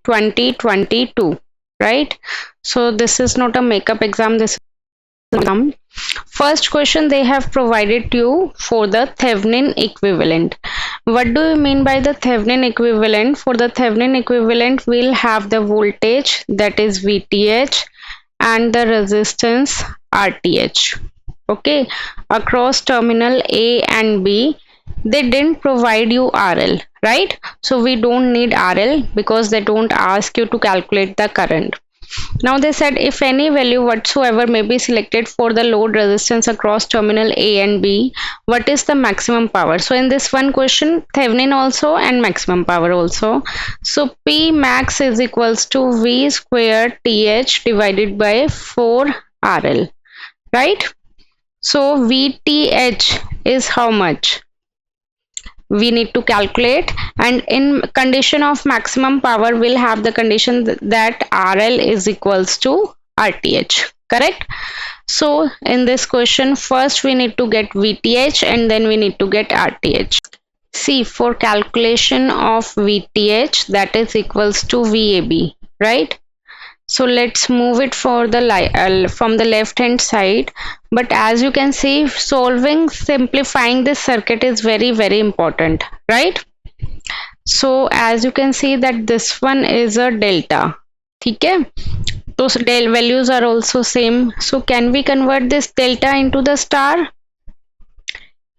2022, right? So this is not a makeup exam, this is exam. First question they have provided you for the Thevenin equivalent. What do you mean by the Thevenin equivalent? For the Thevenin equivalent, we'll have the voltage, that is VTH, and the resistance RTH. Okay, across terminal A and B. They didn't provide you RL, right? So we don't need RL because they don't ask you to calculate the current. Now they said if any value whatsoever may be selected for the load resistance across terminal A and B, what is the maximum power? So in this one question, Thevenin also and maximum power also. So P max is equals to V square TH divided by 4 RL, right? So VTH is how much? We need to calculate, and in condition of maximum power we'll have the condition that RL is equals to RTH, correct? So in this question, first we need to get VTH and then we need to get RTH. See, for calculation of VTH, that is equals to VAB, right? So let's move it for the from the left hand side. But as you can see, simplifying this circuit is very important, right? So as you can see that this one is a delta. Okay, those del values are also same. So can we convert this delta into the star?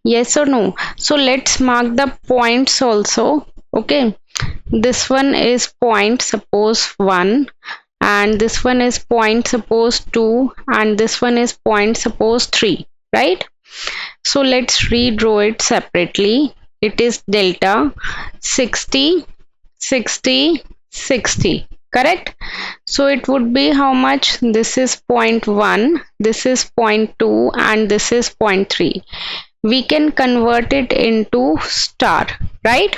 Yes or no? So let's mark the points also. Okay, this one is point, suppose 1. And this one is point, suppose 2, and this one is point, suppose 3, right? So let's redraw it separately. It is delta 60, 60, 60, correct? So it would be how much? This is 0.1, this is 0.2, and this is 0.3. We can convert it into star, right?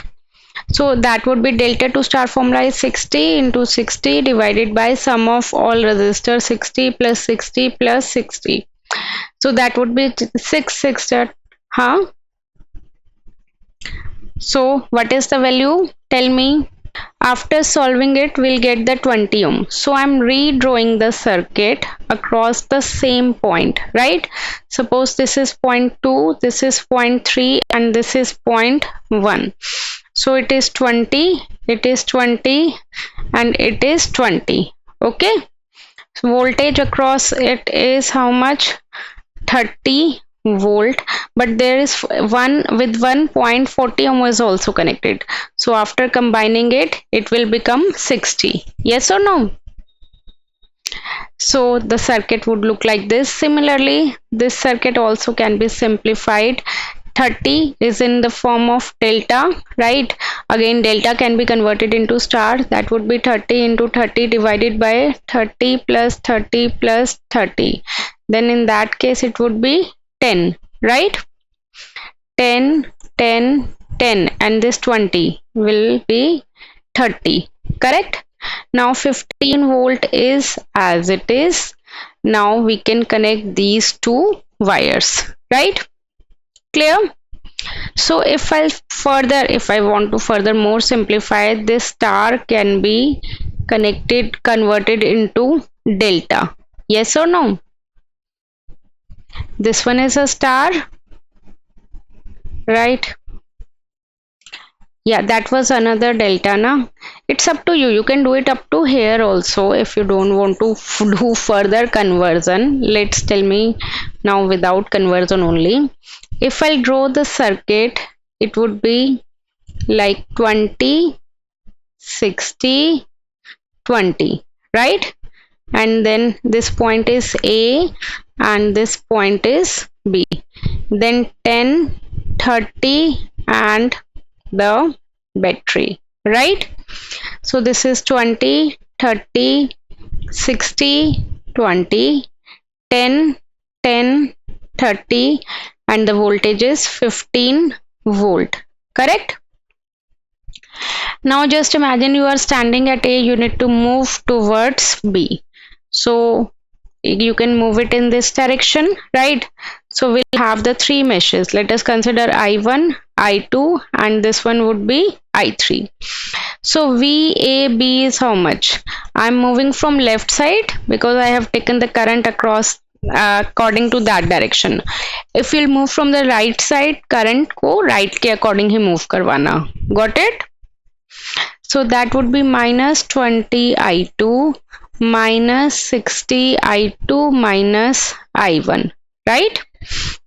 So that would be delta to star formula is 60 into 60 divided by sum of all resistors, 60 plus 60 plus 60. So that would be 660. So what is the value? Tell me. After solving it, we'll get the 20 ohm. So I'm redrawing the circuit across the same point, right? Suppose this is 0.2, this is 0.3, and this is 0.1. So it is 20, it is 20, and it is 20. Okay. So voltage across it is how much? 30 volt. But there is one with 1.40 ohm is also connected. So after combining it, it will become 60. Yes or no? So the circuit would look like this. Similarly, this circuit also can be simplified. 30 is in the form of delta, right? Again, delta can be converted into star. That would be 30 into 30 divided by 30 plus 30 plus 30. Then in that case, it would be 10, right? 10, 10, 10, and this 20 will be 30, correct? Now 15 volt is as it is. Now we can connect these two wires, right? Clear? So if I want to further more simplify, this star can be converted into delta. Yes or no? This one is a star, right? Yeah, that was another delta, na? It's up to you. You can do it up to here also if you don't want to do further conversion. Let's tell me now without conversion only. If I draw the circuit, it would be like 20, 60, 20, right? And then this point is A and this point is B. Then 10, 30 and the battery, right? So this is 20, 30, 60, 20, 10, 10, 30, and the voltage is 15 volt, correct? Now just imagine you are standing at A, you need to move towards B. So you can move it in this direction, right? So we'll have the three meshes. Let us consider I1, I2, and this one would be I3. So VAB is how much? I'm moving from left side because I have taken the current across according to that direction. If you'll move from the right side, current को right के according ही move करवाना. Got it? So that would be minus 20 I2 minus 60 I2 minus I1, right?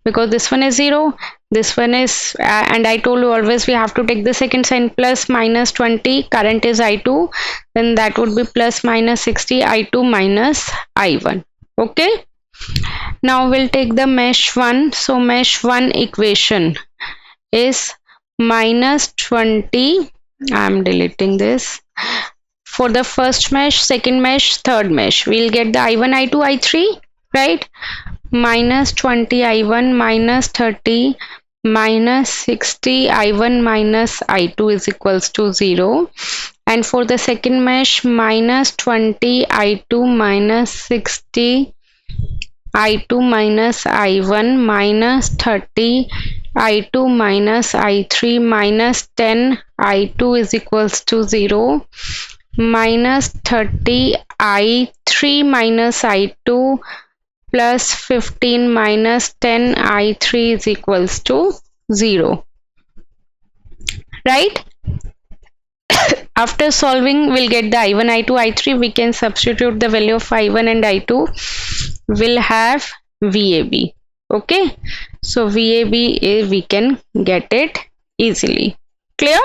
Because this one is 0, this one is and I told you always we have to take the second sign, plus minus 20, current is I2, then that would be plus minus 60 I2 minus I1. Okay, now we'll take the mesh 1. So mesh 1 equation is minus 20, I'm deleting this, for the first mesh, second mesh, third mesh. We'll get the I1, I2, I3, right? Minus 20 I1 minus 30 minus 60 I1 minus I2 is equals to 0. And for the second mesh, minus 20 I2 minus 60 I2 minus I1 minus 30 I2 minus I3 minus 10 I2 is equals to 0. Minus 30 I3 minus I2 plus 15 minus 10 I3 is equals to 0, right? After solving, we'll get the I1, I2, I3. We can substitute the value of I1 and I2. We'll have VAB. Okay, so VAB we can get it easily. Clear?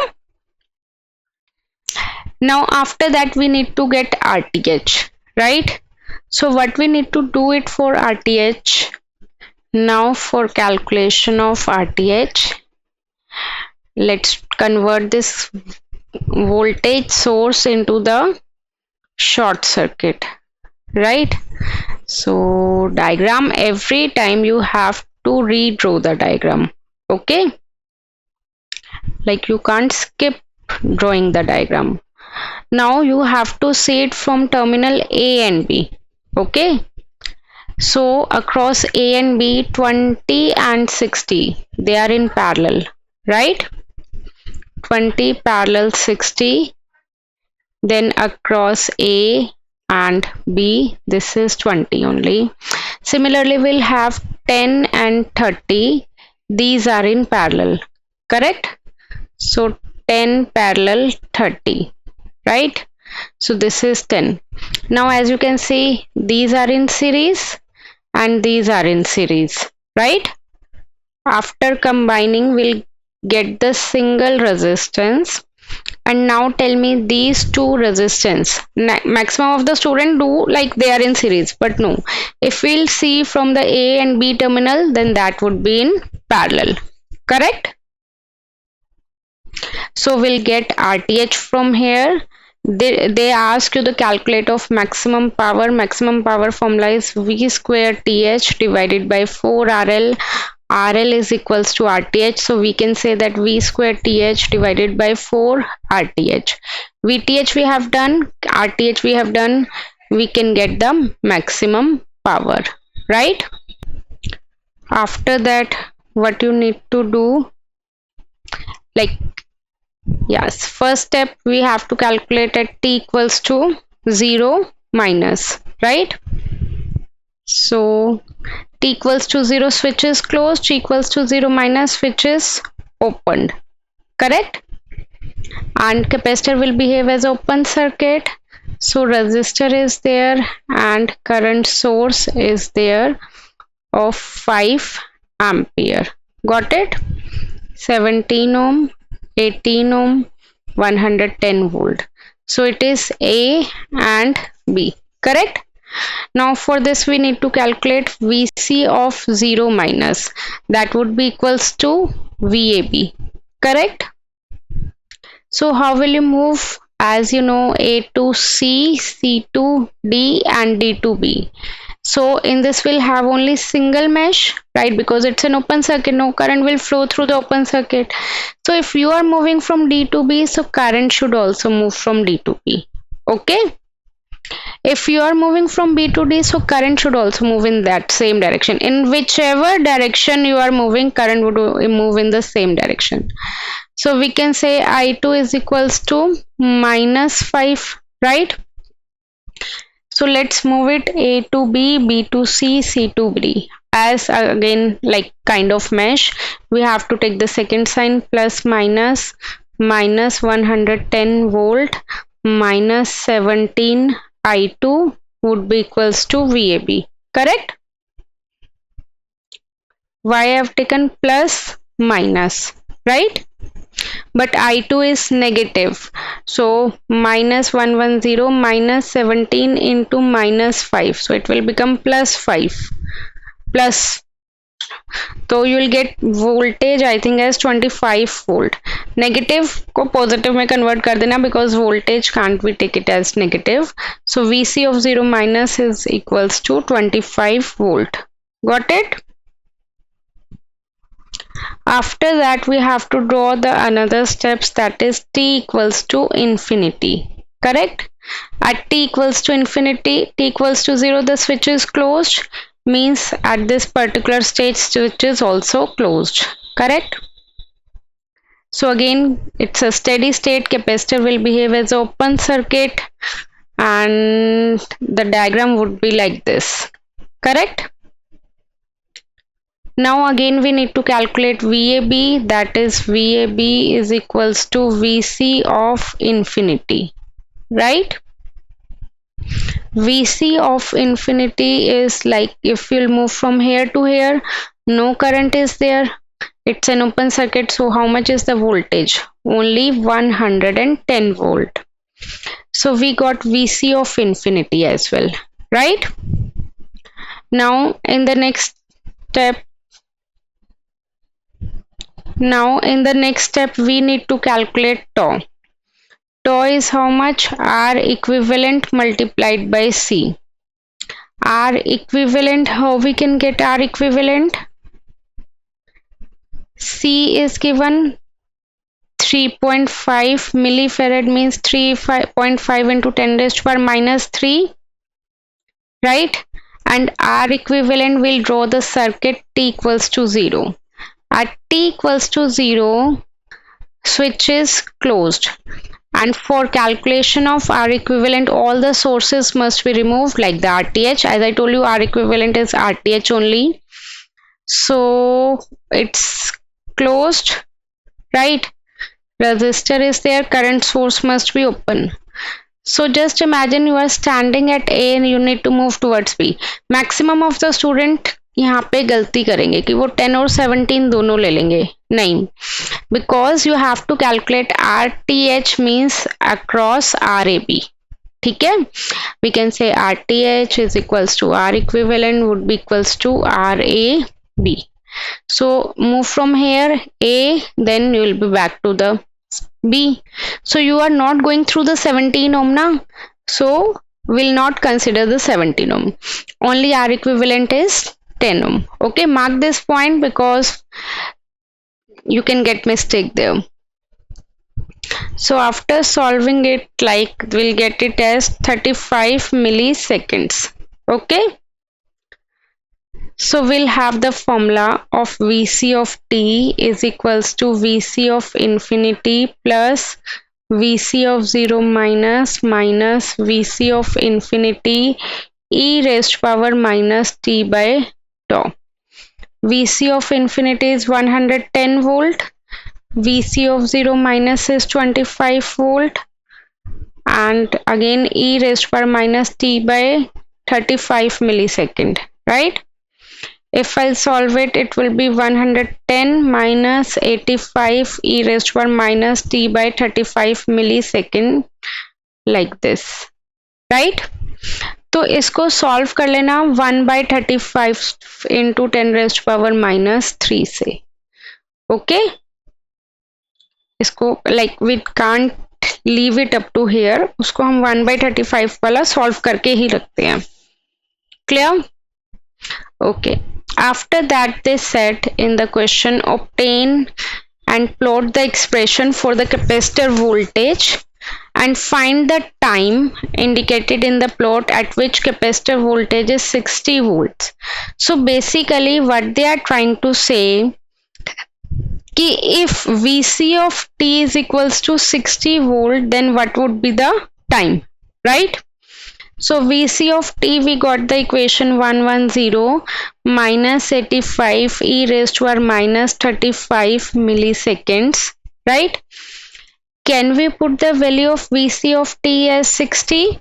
Now after that we need to get RTH, right? So what we need to do it for RTH? Now for calculation of RTH, let's convert this voltage source into the short circuit, right? So diagram, every time you have to redraw the diagram. Okay, like you can't skip drawing the diagram. Now you have to see it from terminal A and B. Okay, so across A and B, 20 and 60, they are in parallel, right? 20 parallel 60. Then across A and B, this is 20 only. Similarly, we'll have 10 and 30. These are in parallel, correct? So 10 parallel 30, right? So this is 10. Now as you can see, these are in series and these are in series, right? After combining, we'll get the single resistance. And now tell me these two resistance. Maximum of the student do like they are in series, but no. If we'll see from the A and B terminal, then that would be in parallel, correct? So we'll get RTH from here. They ask you the calculate of maximum power. Maximum power formula is V square TH divided by 4 RL. RL is equals to RTH. So we can say that V square TH divided by 4 RTH. VTH we have done, RTH we have done. We can get the maximum power, right? After that, what you need to do, like, yes, first step we have to calculate at t equals to 0 minus, right? So t equals to 0, switch is closed, t equals to 0 minus, switch is opened, correct? And capacitor will behave as open circuit. So resistor is there and current source is there of 5 ampere. Got it? 17 ohm, 18 ohm, 110 volt. So it is A and B, correct? Now for this we need to calculate VC of 0 minus, that would be equals to VAB, correct? So how will you move? As you know, A to C, C to D and D to B. So in this we'll have only single mesh, right? Because it's an open circuit, no current will flow through the open circuit. So if you are moving from D to B, so current should also move from D to B. Okay. If you are moving from B to D, so current should also move in that same direction. In whichever direction you are moving, current would move in the same direction. So we can say I2 is equals to -5, right? So let's move it A to B, B to C, C to D. As again, like kind of mesh, we have to take the second sign, plus minus, minus 110 volt minus 17 I2 would be equals to VAB. Correct? Why I have taken plus minus, right? But I2 is negative, so minus 110 minus 17 into minus 5, so it will become plus 5 plus, so you will get voltage I think as 25 volt. Negative को positive में convert कर देना, because voltage can't we take it as negative. So VC of 0 minus is equals to 25 volt. Got it? After that we have to draw the another steps, that is t equals to infinity. Correct? At t equals to infinity, t equals to 0, the switch is closed, means at this particular stage switch is also closed. Correct? So again it's a steady state, capacitor will behave as open circuit, and the diagram would be like this. Correct? Now again we need to calculate VAB, that is VAB is equals to VC of infinity, right? VC of infinity is like, if you'll move from here to here, no current is there, it's an open circuit, so how much is the voltage? Only 110 volt. So we got VC of infinity as well, right? Now in the next step, we need to calculate tau. Tau is how much? R equivalent multiplied by C. R equivalent, how we can get R equivalent? C is given 3.5 millifarad, means 3.5 into 10 raised to power minus 3, right? And R equivalent will draw the circuit t equals to 0. At t equals to 0, switch is closed, and for calculation of R equivalent, all the sources must be removed, like the RTH. As I told you, R equivalent is RTH only, so it's closed, right? Resistor is there, current source must be open. So just imagine you are standing at A and you need to move towards B. Maximum of the student यहाँ पे गलती करेंगे कि वो 10 और 17 दोनों ले लेंगे, नहीं, because you have to calculate RTH means across RAB. ठीक है? We can say RTH is equals to R equivalent would be equals to RAB. So move from here A, then you will be back to the B. So you are not going through the 17 ohm now, so will not consider the 17 ohm. Only R equivalent is 10 ohm. Okay, mark this point because you can get mistake there. So after solving it, like we'll get it as 35 milliseconds. Okay. So we'll have the formula of VC of t is equals to VC of infinity plus VC of 0 minus VC of infinity e raised to power minus t by tau. VC of infinity is 110 volt, VC of 0 minus is 25 volt, and again e raised to power minus t by 35 millisecond, right? If I solve it, it will be 110 minus 85 e raised to power minus t by 35 millisecond, like this, right? तो इसको solve कर लेना 1/35 into 10 raised to power minus 3 से. Okay, इसको like we can't leave it up to here, उसको हम 1/35 वाला solve करके ही रखते हैं. Clear? Okay. After that, they said in the question, obtain and plot the expression for the capacitor voltage and find the time indicated in the plot at which capacitor voltage is 60 volts. So basically what they are trying to say, कि if VC of t is equals to 60 volt, then what would be the time, right? So VC of t, we got the equation 110 minus 85 e raised to our minus 35 milliseconds, right? Can we put the value of VC of t as 60?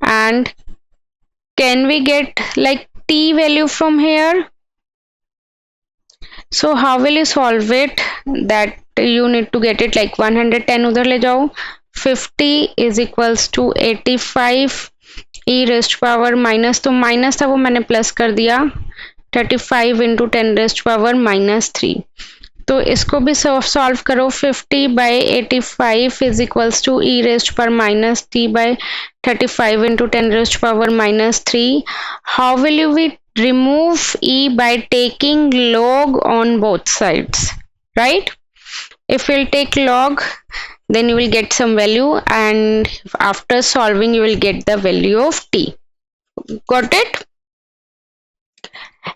And can we get like t value from here? So how will you solve it? That you need to get it like 110 उधर ले जाओ, 50 is equals to 85 e raised to power minus, तो minus था वो मैंने plus कर दिया, 35 into 10 raised to power minus 3. तो इसको भी सॉल्व करो, 50 by 85 is equals to e raised to power minus t by 35 into 10 raised to power minus 3. How will you remove e by taking log on both sides, right? If you'll take log, then you will get some value, and after solving you will get the value of t. Got it?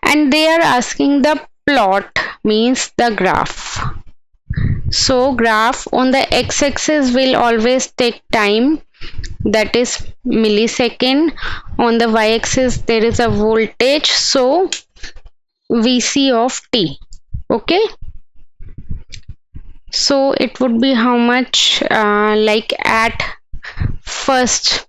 And they are asking the plot, means the graph. So graph on the x-axis will always take time, that is millisecond. On the y-axis there is a voltage, so VC of t. Okay, so it would be how much, like at first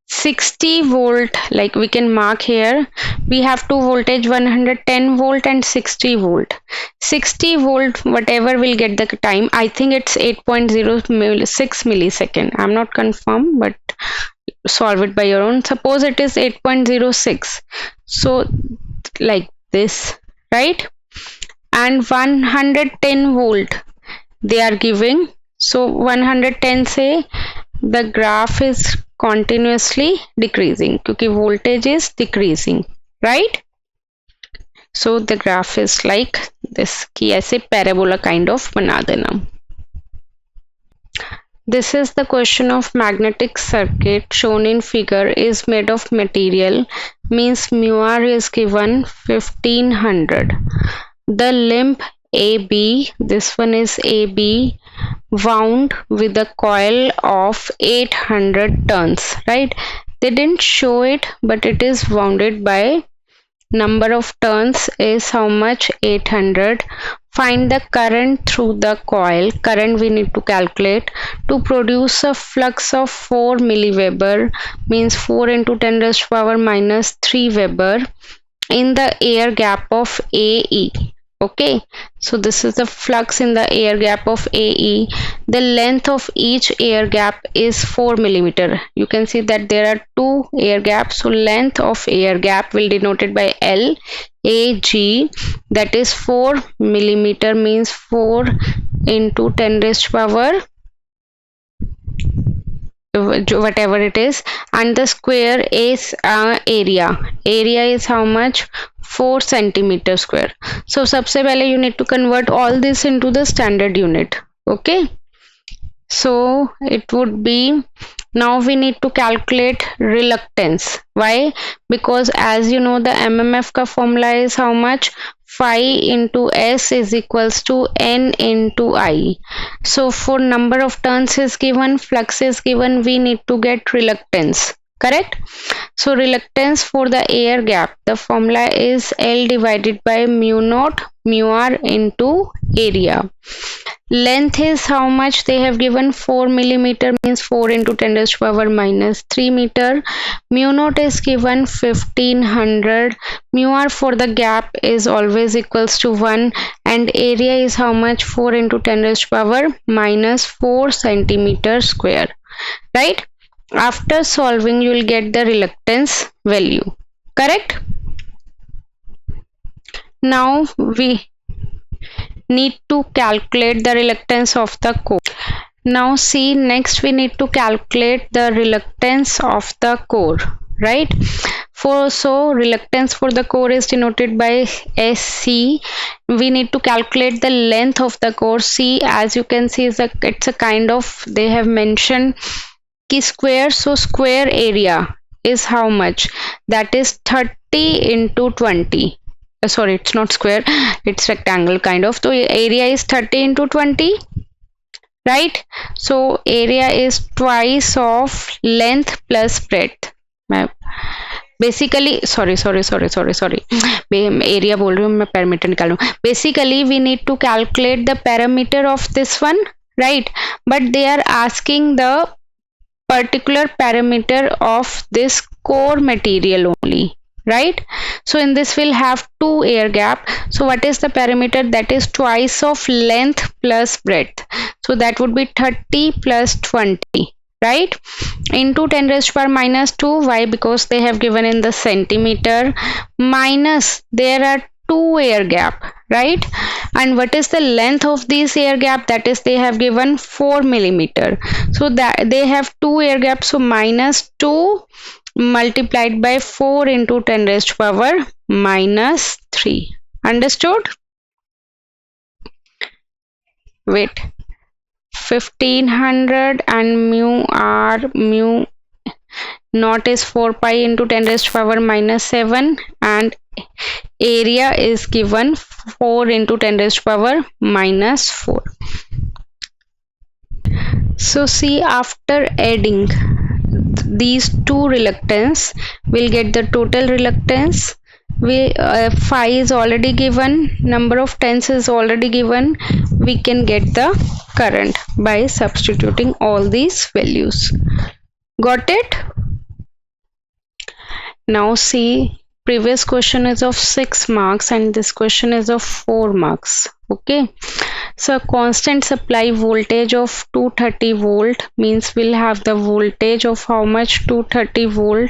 60 volt, like we can mark here, we have two voltage, 110 volt and 60 volt. 60 volt, whatever will get the time, I think it's 8.06 millisecond, I'm not confirmed, but solve it by your own. Suppose it is 8.06, so like this, right? And 110 volt they are giving, so 110 say the graph is continuously decreasing क्योंकि voltage is decreasing, right? So the graph is like this, कि ऐसे parabola kind of बना देना. This is the question of magnetic circuit shown in figure is made of material, means mu r is given 1500. The limb AB, this one is AB, wound with a coil of 800 turns, right? They didn't show it, but it is wounded by number of turns is how much, 800. Find the current through the coil. Current we need to calculate to produce a flux of 4 milliweber, means 4 into 10 raised to power minus 3 Weber in the air gap of AE. Okay, so this is the flux in the air gap of AE. The length of each air gap is 4 millimeter. You can see that there are two air gaps, so length of air gap will denoted by L AG, that is 4 millimeter, means 4 into 10 raised to power whatever it is, and the square is area is how much, 4 centimeter square. So सबसे पहले you need to convert all this into the standard unit. Okay, so it would be, now we need to calculate reluctance. Why? Because as you know, the MMF ka formula is how much, phi into S is equals to N into I. So for number of turns is given, flux is given, we need to get reluctance, correct? So reluctance for the air gap, the formula is L divided by mu naught mu r into area. Length is how much they have given, 4 millimeter, means 4 into 10 raised to power minus 3 meter. Mu naught is given 1500. Mu r for the gap is always equals to 1, and area is how much, 4 into 10 raised to power minus 4 centimeter square, right? After solving you will get the reluctance value, correct? Now we need to calculate the reluctance of the core. Now see, next we need to calculate the reluctance of the core, right? So reluctance for the core is denoted by SC. We need to calculate the length of the core. C, as you can see, it's a kind of, they have mentioned ki square, so square area is how much, that is 30 into 20, sorry, it's not square, it's rectangle kind of. So area is 30 into 20, right? So area is twice of length plus breadth. Basically, sorry, area बोल रही हूँ मैं, perimeter निकाल रही हूँ. Basically we need to calculate the perimeter of this one, right? But they are asking the particular perimeter of this core material only, right? So in this we'll have two air gap. So what is the perimeter? That is twice of length plus breadth. So that would be 30 plus 20, right? Into 10 raised to power minus 2. Why? Because they have given in the centimeter, minus there are two air gap, right? And what is the length of this air gap? That is, they have given 4 millimeter. So that they have two air gaps, so minus 2 multiplied by 4 into 10 raised to power minus 3. Understood? Wait, 1500 and mu naught is 4 pi into 10 raised to power minus 7, and area is given 4 into 10 raised to power minus 4. So see, after adding these two reluctance, we'll get the total reluctance. Phi is already given, number of turns is already given. We can get the current by substituting all these values. Got it? Now see, previous question is of 6 marks and this question is of 4 marks. Okay, so constant supply voltage of 230 volt means we'll have the voltage of how much? 230 volt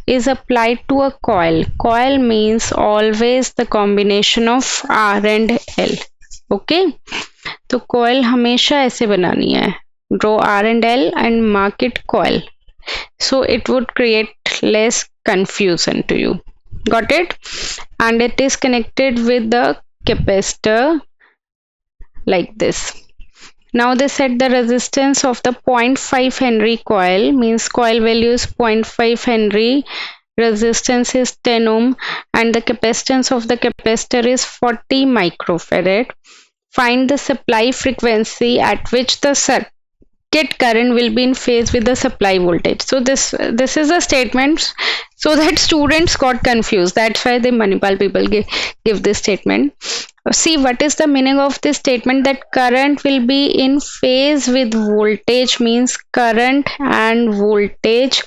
is applied to a coil. Coil means always the combination of R and L. Okay, तो coil हमेशा ऐसे बनानी है. Draw R and L and mark it coil. So it would create less confusion to you. Got it? And it is connected with the capacitor like this. Now they set the resistance of the 0.5 Henry coil, means coil value is 0.5 Henry, resistance is 10 ohm, and the capacitance of the capacitor is 40 microfarad. Find the supply frequency at which the circuit current will be in phase with the supply voltage. So this is a statement so that students got confused. That's why the Manipal people give this statement. See, what is the meaning of this statement? That current will be in phase with voltage means current and voltage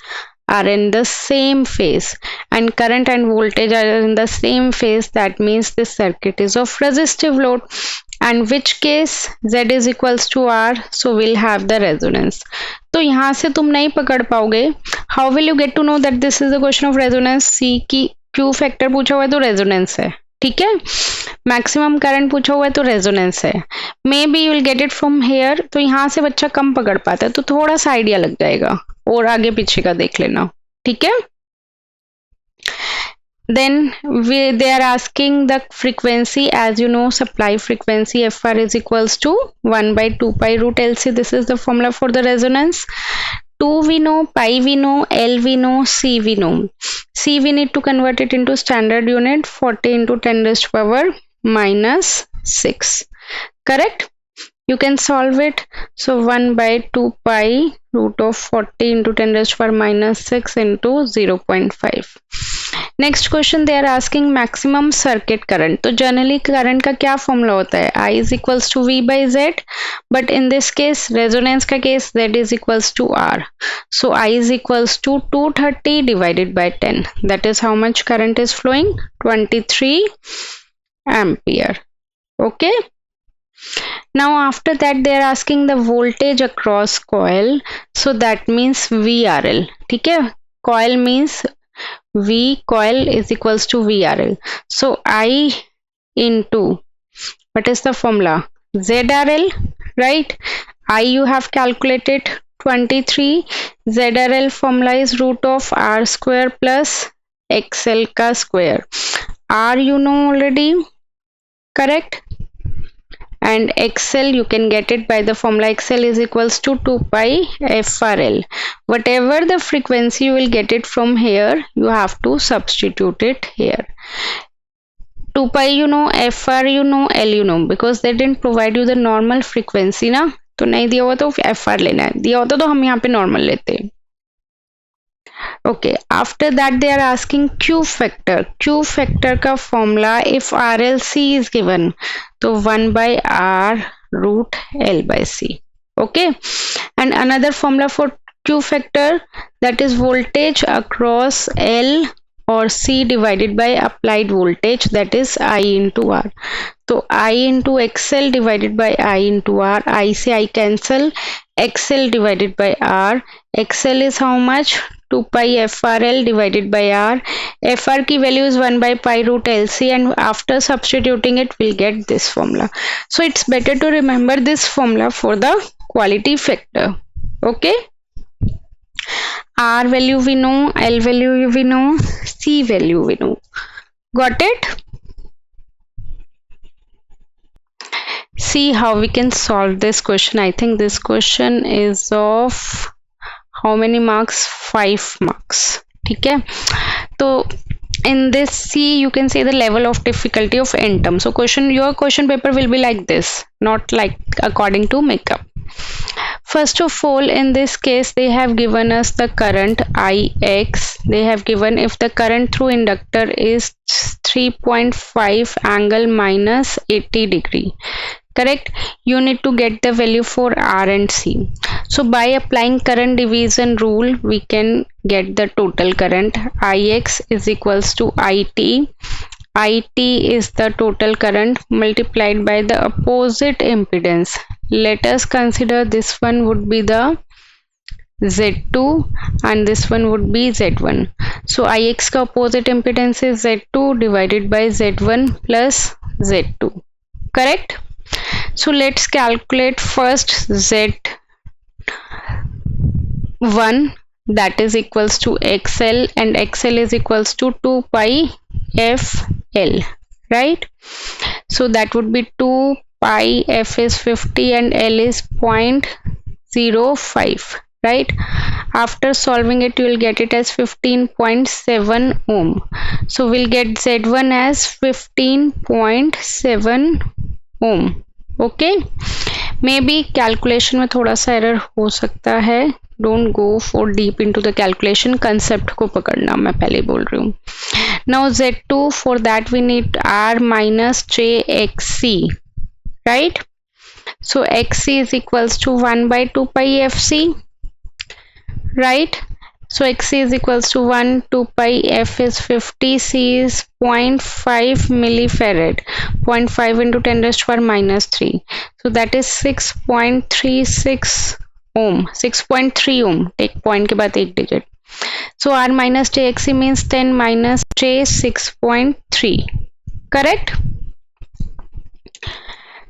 are in the same phase, and current and voltage are in the same phase. That means this circuit is of resistive load, and which case Z is equals to R, so we'll have the resonance. तो यहाँ से तुम नहीं पकड़ पाओगे. How will you get to know that this is a question of resonance? C की Q factor पूछा हुआ है तो रेजोनेंस है, ठीक है. मैक्सिमम करंट पूछा हुआ है तो रेजोनेंस है. May be you will get it from here. तो यहाँ से बच्चा कम पकड़ पाता है, तो थोड़ा सा आइडिया लग जाएगा और आगे पीछे का देख लेना, ठीक है. Then they are asking the frequency. As you know, supply frequency FR is equals to 1 by 2 pi root LC. This is the formula for the resonance. 2 we know, pi we know, L we know, C we know. C we need to convert it into standard unit, 40 into 10 raised to power minus 6. Correct? You can solve it. So 1 by 2 pi root of 40 into 10 raised to power minus 6 into 0.5. Next question, they are asking maximum circuit current. तो generally current का क्या formula होता है? I is equals to V by Z, but in this case resonance का case Z is equals to R. So I is equals to 230 divided by 10. That is how much current is flowing? 23 ampere. Okay. Now after that they are asking the voltage across coil. So that means VRL. ठीक है? Coil means V coil is equals to VRL. So I into, what is the formula? ZRL, right? I you have calculated 23. ZRL formula is root of R square plus XL ka square. R you know already, correct? And XL you can get it by the formula XL is equals to 2 pi FRL. Whatever the frequency you will get it from here, you have to substitute it here. 2 pi you know, FR you know, L you know, because they didn't provide you the normal frequency ना, तो नहीं दिया हुआ तो FR लेना है, दिया होता तो हम यहाँ पे नॉर्मल लेते. Okay, after that they are asking Q factor. Q factor का formula if RLC is given, तो 1 by R root L by C. Okay, and another formula for Q factor, that is voltage across L or C divided by applied voltage, that is I into R. So I into XL divided by I into R. I से I cancel, XL divided by R. XL is how much? 2 pi FRL divided by R. FR की value is 1 by pi root LC, and after substituting it we'll get this formula. So it's better to remember this formula for the quality factor. Okay, R value we know, L value we know, C value we know. Got it? See how we can solve this question. I think this question is of how many marks? 5 marks. Okay, so in this C you can say the level of difficulty of n term. So your question paper will be like this, not like according to makeup. First of all, in this case they have given us the current Ix. They have given if the current through inductor is 3.5 angle minus 80 degree. Correct? You need to get the value for R and C. So by applying current division rule, we can get the total current. Ix is equals to It. It is the total current multiplied by the opposite impedance. Let us consider this one would be the Z2 and this one would be Z1. So Ix ka opposite impedance is Z2 divided by Z1 plus Z2. Correct? So let's calculate first Z1, that is equals to XL, and XL is equals to 2 pi FL, right? So that would be 2 pi, F is 50 and L is 0.05, right? After solving it you will get it as 15.7 ohm. So we'll get Z1 as 15.7 ohm. Okay, maybe calculation में थोड़ा सा error हो सकता है. Don't go for deep into the calculation, concept को पकड़ना, मैं पहले बोल रही हूँ. Now Z2, for that we need R minus JXC, right? So XC is equals to 1 by 2 pi FC, right? So XC is equals to 1, 2 pi, F is 50, C is 0.5 millifarad, 0.5 into 10 raised to power minus 3. So that is 6.36 ohm, 6.3 ohm. Take point के बाद एक digit. So R minus JXC means 10 minus J 6.3. Correct?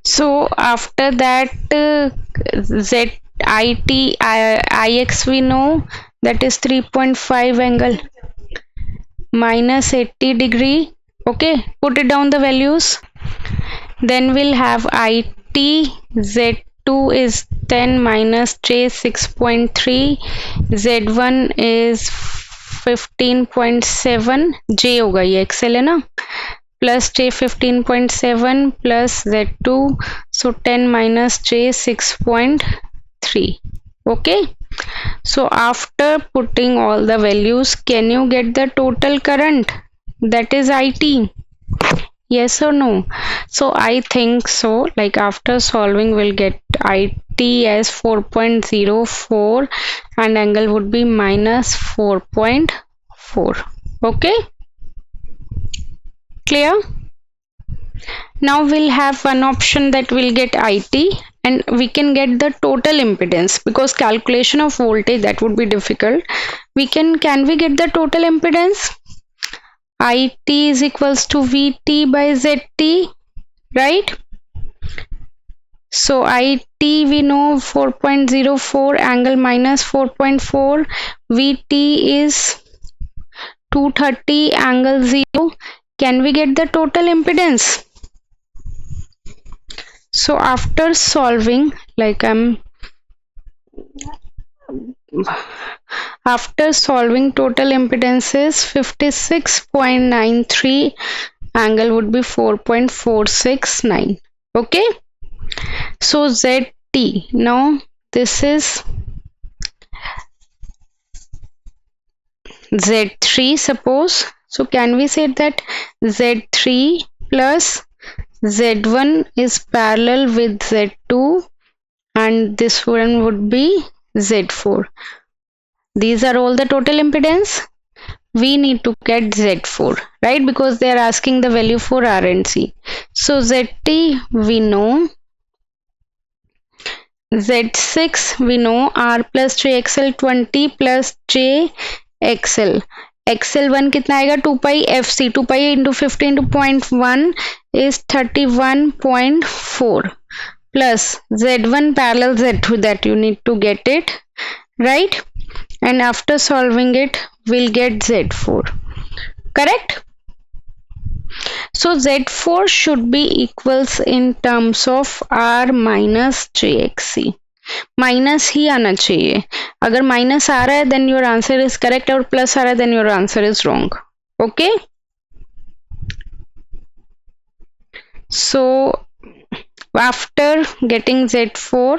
So after that ZIT Ix we know, that is 3.5 angle minus 80 degree. Okay, put it down the values. Then we'll have It. Z2 is 10 minus J 6.3. Z1 is 15.7. J होगा ये XL है ना, plus J 15.7 plus Z2, so 10 minus J 6.3. Okay, so after putting all the values, can you get the total current, that is It? Yes or no? So I think so, like after solving we'll get It as 4.04 and angle would be minus 4.4. Okay, clear? Now we'll have one option that we'll get It and we can get the total impedance, because calculation of voltage that would be difficult. Can we get the total impedance? It is equals to Vt by Zt, right? So It we know 4.04 angle minus 4.4. Vt is 230 angle 0. Can we get the total impedance? So after solving, after solving, total impedance is 56.93 angle would be 4.469. Okay, so ZT, now this is Z3 suppose. So can we say that Z3 plus Z1 is parallel with Z2 and this one would be Z4. These are all the total impedance. We need to get Z4, right? Because they are asking the value for R and C. So ZT we know, Z6 we know, R plus JXL 20 plus JXL. XL1 कितना आएगा 2 pi FC, 2 pi into 50 into 0.1 is 31.4 plus Z1 parallel Z2, that you need to get it, right? And after solving it we'll get Z4, correct? So Z4 should be equals in terms of R minus JXC. Minus ही आना चाहिए. अगर minus आ रहा है then your answer is correct, और plus आ रहा है then your answer is wrong. Okay, so after getting Z4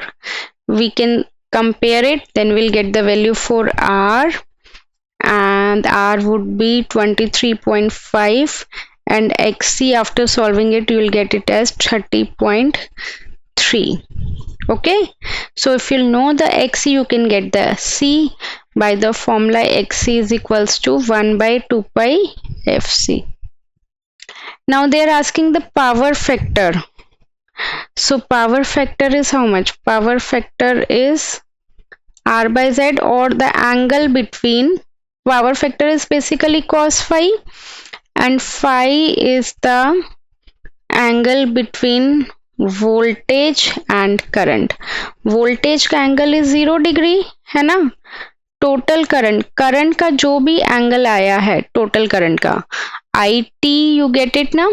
we can compare it, then we'll get the value for R, and R would be 23.5, and XC after solving it you will get it as 30.3. okay, so if you know the XC you can get the C by the formula XC is equals to 1 by 2 pi FC. Now they are asking the power factor. So power factor is how much? Power factor is R by Z, or the angle between, power factor is basically cos phi, and phi is the angle between voltage and current. Voltage का angle is 0 degree है ना. Total current का जो भी angle आया है total current का, I T, you get it ना,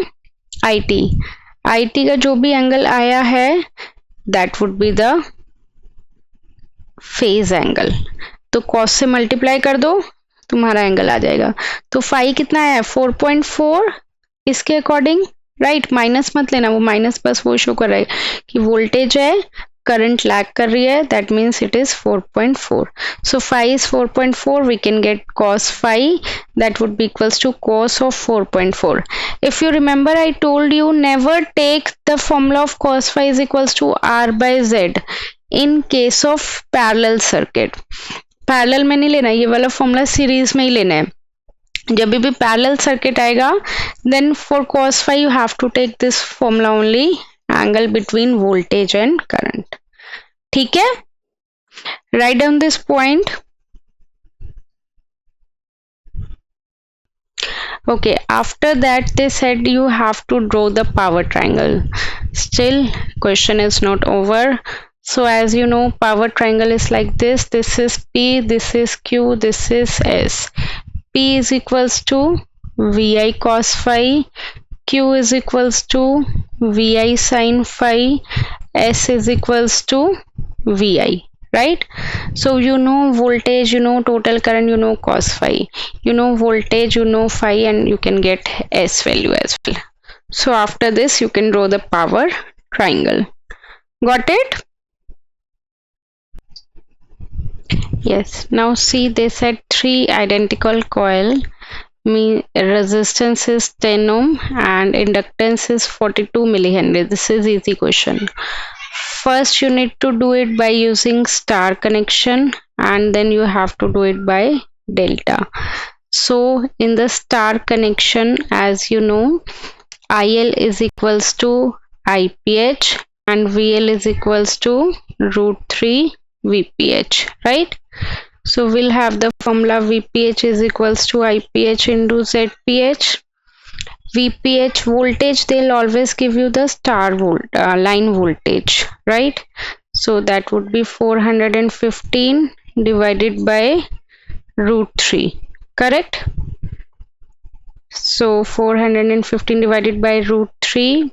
आई टी का जो भी एंगल आया है that would be the phase angle. तो कॉस से मल्टीप्लाई कर दो तुम्हारा एंगल आ जाएगा. तो फाई कितना है 4.4 इसके अकॉर्डिंग, राइट. माइनस मत लेना, वो माइनस बस वो शो कर रहा है कि वोल्टेज है, करंट लैग कर रही है, that means it is 4.4. So phi is 4.4, we can get cos phi, that would be equals to cos of 4.4. if you remember I told you never take the formula of cos phi is equals to R by Z in case of parallel circuit. Parallel में नहीं लेना, ये वाला formula series में ही लेना है. जब भी पैरेलल सर्किट आएगा then for cos phi you have to take this formula only, angle between voltage and current. ठीक है, write down this point. okay, after that they said you have to draw the power triangle. Still question is not over. So as you know power triangle is like this. This is P, this is Q, this is S. P is equals to VI cos phi, Q is equals to VI sin phi, S is equals to VI, right? So you know voltage, you know total current, you know cos phi, you know voltage, you know phi, and you can get S value as well. So after this you can draw the power triangle. Got it? Yes. Now see, they said 3 identical coil, resistance is 10 ohm and inductance is 42 millihenry. This is easy question. First you need to do it by using star connection, and then you have to do it by delta. So in the star connection, as you know, IL is equals to IPH and VL is equals to √3 VPH, right? So we'll have the formula VPH is equals to IPH into ZPH. VPH voltage, they'll always give you the star line voltage, right? So that would be 415 divided by √3, correct? So 415 divided by √3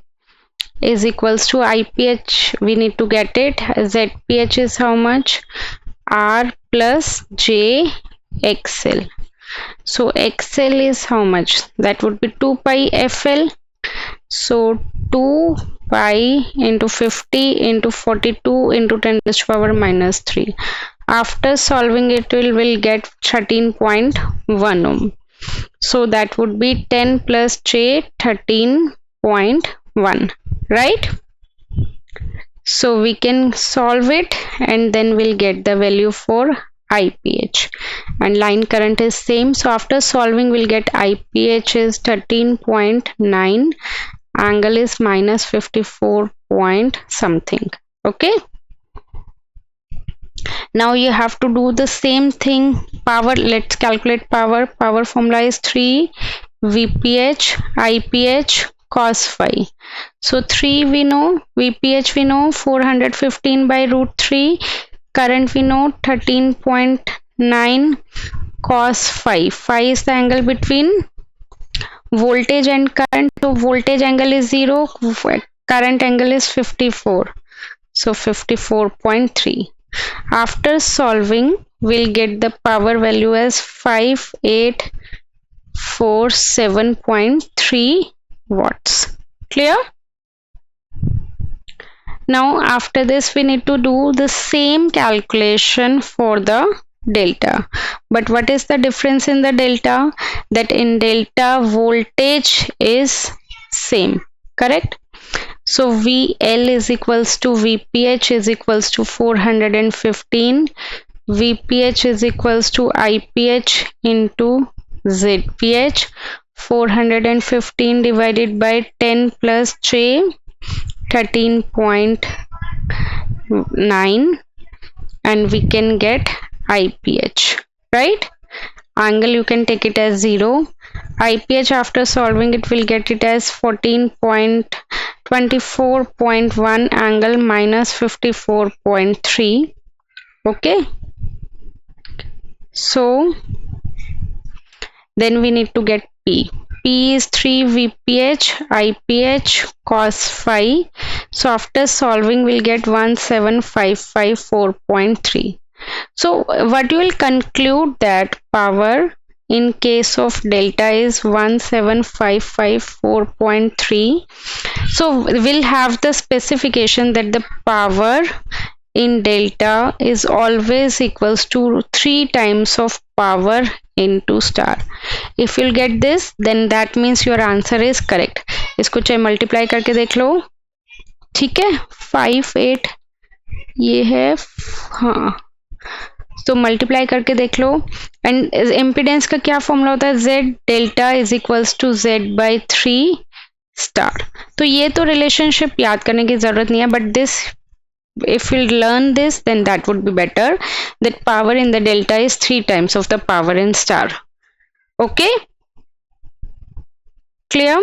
is equals to IPH, we need to get it. ZPH is how much? R plus J XL. So XL is how much? That would be 2 pi FL, So 2 pi into 50 into 42 into 10 to the power minus 3. After solving it, will get 13.1 ohm. So that would be 10 plus j 13.1, right? So we can solve it and then we'll get the value for IPH, and line current is same. So after solving we'll get IPH is 13.9, angle is minus 54 point something. Okay, now you have to do the same thing. Power, let's calculate power. Power formula is 3 VPH IPH cos phi. So 3 we know, VPH we know 415 by root 3, current we know 13.9 cos phi. Phi is the angle between voltage and current. So voltage angle is 0, current angle is 54. So 54.3. After solving, we'll get the power value as 5847.3 watts. Clear? Now after this we need to do the same calculation for the delta. But what is the difference in the delta? That in delta voltage is same, correct? So VL is equals to VPH is equals to 415, VPH is equals to IPH into ZPH. 415 divided by 10 plus J 13.9, and we can get IPH, right? Angle you can take it as 0. IPH after solving it will get it as 14.24.1, angle minus 54.3. Okay, so then we need to get P. P is 3 VPH IPH cos phi. So after solving we'll get 17554.3. So what you will conclude that power in case of delta is 17554.3. So we'll have the specification that the power in delta is always equals to 3 times of power into star. If you'll get this, then that means your answer is correct. इसको चाहे multiply करके देख लो, ठीक है? 58 ये है, हाँ, तो मल्टीप्लाई करके देख लो. एंड इम्पीडेंस का क्या फॉर्मूला होता है? Z delta is equals to Z by 3 star. तो ये तो रिलेशनशिप याद करने की जरूरत नहीं है, but this if you learn this, then that would be better, that power in the delta is 3 times of the power in star. Okay, clear?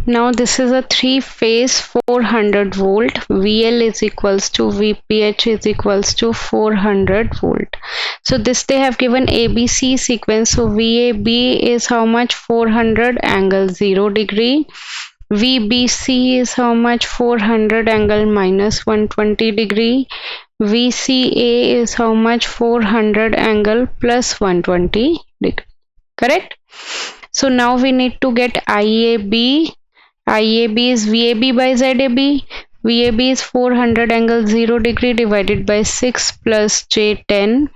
Now this is a 3-phase 400 volt. VL is equals to VPH is equals to 400 volt. So this they have given ABC sequence. So VAB is how much? 400 angle 0 degree. VBC is how much? 400 angle minus 120 degree. VCA is how much? 400 angle plus 120 degree. Correct? So now we need to get IAB. IAB is VAB by ZAB. VAB is 400 angle 0 degree divided by 6 plus J10.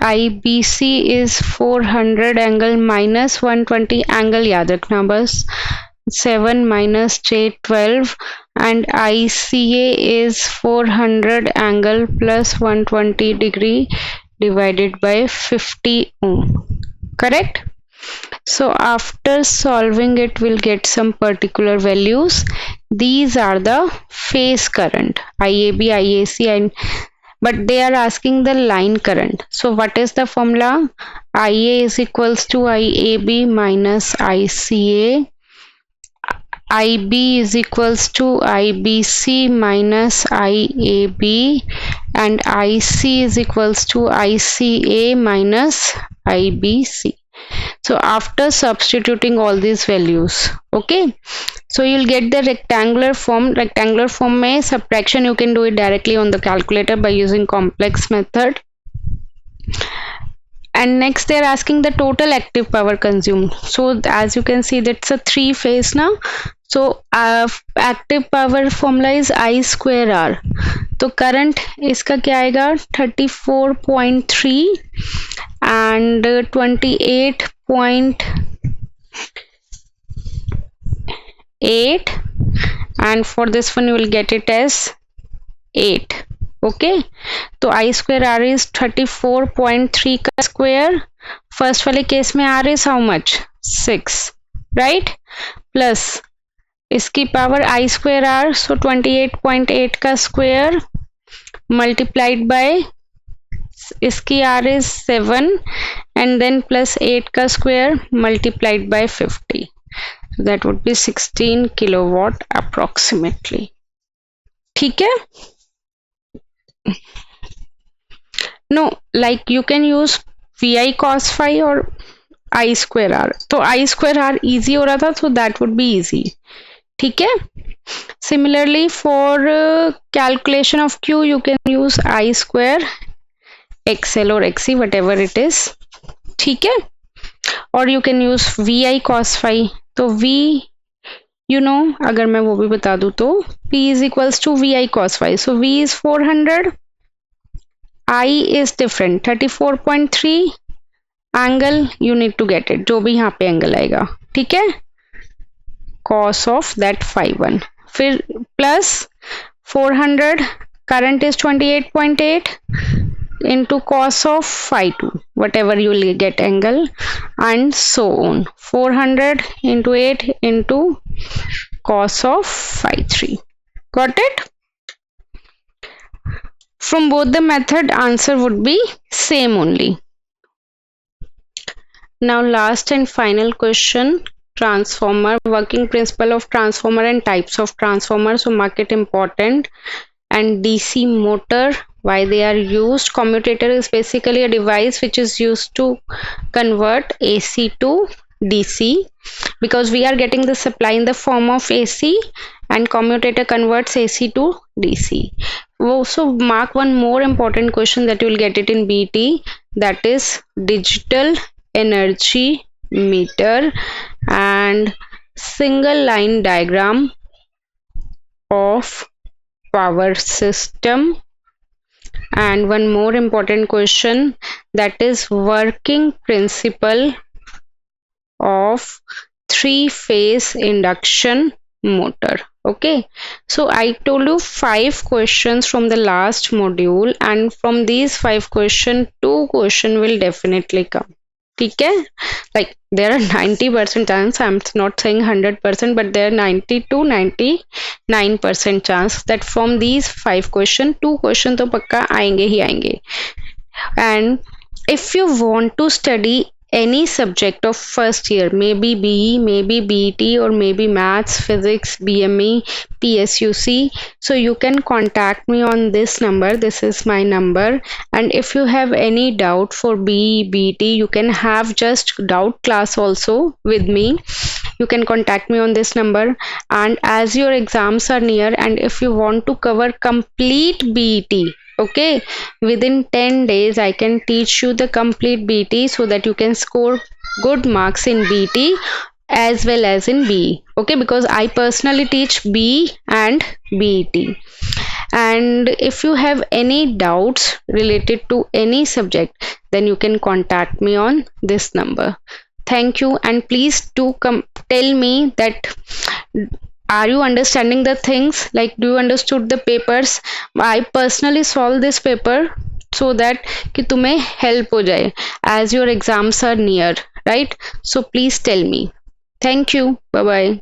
IBC is 400 angle minus 120, angle याद रखना बस, 7 minus J12, and ICA is 400 angle plus 120 degree divided by 50 ohm. Correct? So after solving it, we'll get some particular values. These are the phase current, IAB, IAC, and but they are asking the line current. So what is the formula? IA is equals to IAB minus ICA. IB is equals to IBC minus IAB, and IC is equals to ICA minus IBC. So after substituting all these values, okay, so you'll get the rectangular form. Rectangular form में subtraction you can do it directly on the calculator by using complex method. And next they are asking the total active power consumed. So as you can see, that's a three phase now. So active power formula is I square R. तो current इसका क्या आएगा 34.3 and 28.8, and for this one you will get it as 8. Okay, तो I square R is 34.3 का square. First वाले case में R is how much 6, right? Plus इसकी power I square R, so 28.8 का square multiplied by इसकी R is 7 and then plus 8 का square multiplied by 50. So that would be 16 kilowatt approximately. ठीक है? No, like you can use VI cos phi or I square R. तो I square R easy हो रहा था, so that would be easy. ठीक है? Similarly, for calculation of Q, you can use I square XL or XC, whatever it is. ठीक है? Or you can use VI cos phi. तो V, you know, अगर मैं वो भी बता दूँ तो P is equals to VI cos phi. So V is 400. I is different, 34.3. Angle you need to get it, जो भी यहाँ पे angle आएगा. ठीक है? Cos of that phi 1. फिर plus 400, current is 28.8 into cos of phi 2, whatever you will get angle, and so on. 400 into 8 into cos of phi 3. Got it? From both the method, answer would be same only. Now last and final question, transformer, working principle of transformer and types of transformer. So mark it important. And DC motor, why they are used. Commutator is basically a device which is used to convert AC to DC, because we are getting the supply in the form of AC and commutator converts AC to DC. Also mark one more important question that you will get it in BT, that is digital energy meter and single line diagram of power system. And one more important question, that is working principle of three-phase induction motor. Okay, so I told you 5 questions from the last module, and from these 5 questions 2 questions will definitely come. Okay, like there are 90% chance, I'm not saying 100%, but there are 90 to 99% chance that from these 5 questions 2 questions तो पक्का आएंगे ही आएंगे. And if you want to study any subject of first year, maybe BE, maybe BET, or maybe maths, physics, BME, PSUC, so you can contact me on this number. This is my number. And if you have any doubt for BE, BET, you can have just doubt class also with me. You can contact me on this number. And as your exams are near, and if you want to cover complete BET, okay, within 10 days I can teach you the complete BT so that you can score good marks in BT as well as in BE. Okay, because I personally teach BE and BET. And if you have any doubts related to any subject, then you can contact me on this number. Thank you, and please do tell me that are you understanding the things, like do you understood the papers. I personally solve this paper so that कि तुम्हें help हो जाए as your exams are near, right? So please tell me. Thank you. Bye bye.